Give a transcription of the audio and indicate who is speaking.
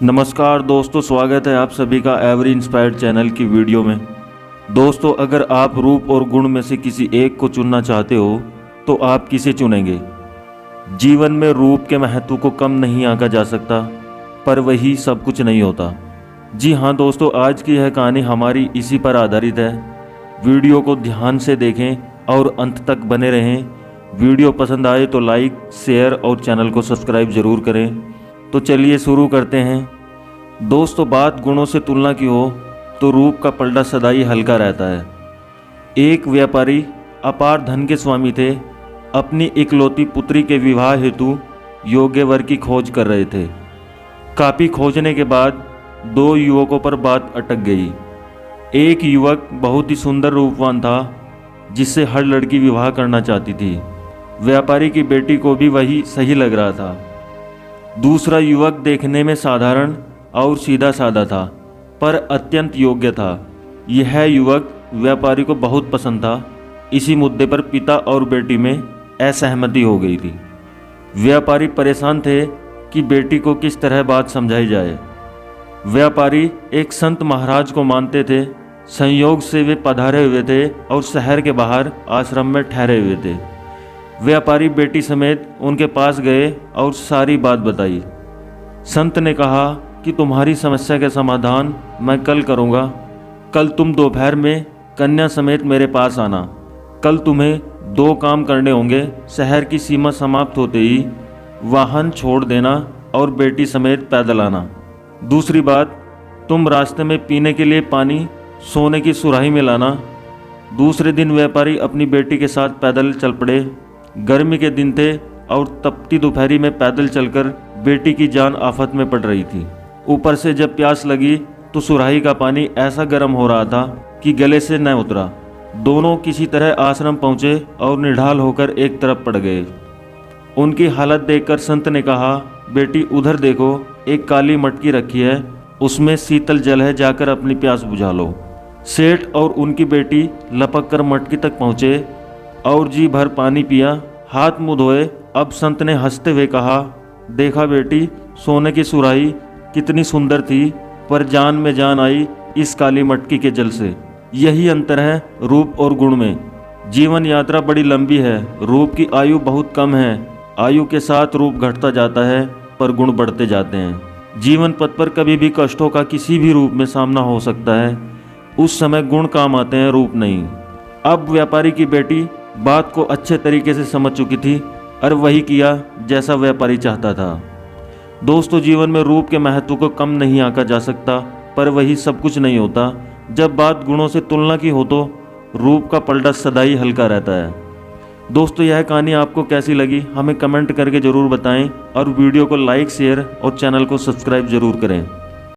Speaker 1: नमस्कार दोस्तों, स्वागत है आप सभी का एवरी इंस्पायर्ड चैनल की वीडियो में। दोस्तों, अगर आप रूप और गुण में से किसी एक को चुनना चाहते हो तो आप किसे चुनेंगे? जीवन में रूप के महत्व को कम नहीं आंका जा सकता, पर वही सब कुछ नहीं होता। जी हाँ दोस्तों, आज की यह कहानी हमारी इसी पर आधारित है। वीडियो को ध्यान से देखें और अंत तक बने रहें। वीडियो पसंद आए तो लाइक, शेयर और चैनल को सब्सक्राइब ज़रूर करें। तो चलिए शुरू करते हैं। दोस्तों, बात गुणों से तुलना की हो तो रूप का पलड़ा सदा ही हल्का रहता है। एक व्यापारी अपार धन के स्वामी थे। अपनी इकलौती पुत्री के विवाह हेतु योग्य वर की खोज कर रहे थे। काफ़ी खोजने के बाद दो युवकों पर बात अटक गई। एक युवक बहुत ही सुंदर रूपवान था, जिससे हर लड़की विवाह करना चाहती थी। व्यापारी की बेटी को भी वही सही लग रहा था। दूसरा युवक देखने में साधारण और सीधा साधा था, पर अत्यंत योग्य था। यह युवक व्यापारी को बहुत पसंद था। इसी मुद्दे पर पिता और बेटी में असहमति हो गई थी। व्यापारी परेशान थे कि बेटी को किस तरह बात समझाई जाए। व्यापारी एक संत महाराज को मानते थे। संयोग से वे पधारे हुए थे और शहर के बाहर आश्रम में ठहरे हुए थे। व्यापारी बेटी समेत उनके पास गए और सारी बात बताई। संत ने कहा कि तुम्हारी समस्या का समाधान मैं कल करूँगा। कल तुम दोपहर में कन्या समेत मेरे पास आना। कल तुम्हें दो काम करने होंगे। शहर की सीमा समाप्त होते ही वाहन छोड़ देना और बेटी समेत पैदल आना। दूसरी बात, तुम रास्ते में पीने के लिए पानी सोने की सुराही में लाना। दूसरे दिन व्यापारी अपनी बेटी के साथ पैदल चल पड़े। गर्मी के दिन थे और तपती दोपहरी में पैदल चलकर बेटी की जान आफत में पड़ रही थी। ऊपर से जब प्यास लगी तो सुराही का पानी ऐसा गर्म हो रहा था कि गले से न उतरा। दोनों किसी तरह आश्रम पहुँचे और निढाल होकर एक तरफ पड़ गए। उनकी हालत देखकर संत ने कहा, बेटी उधर देखो, एक काली मटकी रखी है, उसमें शीतल जल है, जाकर अपनी प्यास बुझा लो। सेठ और उनकी बेटी लपक कर मटकी तक पहुँचे और जी भर पानी पिया, हाथ मुँह धोए। अब संत ने हंसते हुए कहा, देखा बेटी, सोने की सुराही कितनी सुंदर थी, पर जान में जान आई इस काली मटकी के जल से। यही अंतर है रूप और गुण में। जीवन यात्रा बड़ी लंबी है, रूप की आयु बहुत कम है। आयु के साथ रूप घटता जाता है, पर गुण बढ़ते जाते हैं। जीवन पथ पर कभी भी कष्टों का किसी भी रूप में सामना हो सकता है। उस समय गुण काम आते हैं, रूप नहीं। अब व्यापारी की बेटी बात को अच्छे तरीके से समझ चुकी थी और वही किया जैसा व्यापारी चाहता था। दोस्तों, जीवन में रूप के महत्व को कम नहीं आंका जा सकता, पर वही सब कुछ नहीं होता। जब बात गुणों से तुलना की हो तो रूप का पलड़ा सदा ही हल्का रहता है। दोस्तों, यह कहानी आपको कैसी लगी हमें कमेंट करके ज़रूर बताएं और वीडियो को लाइक, शेयर और चैनल को सब्सक्राइब ज़रूर करें।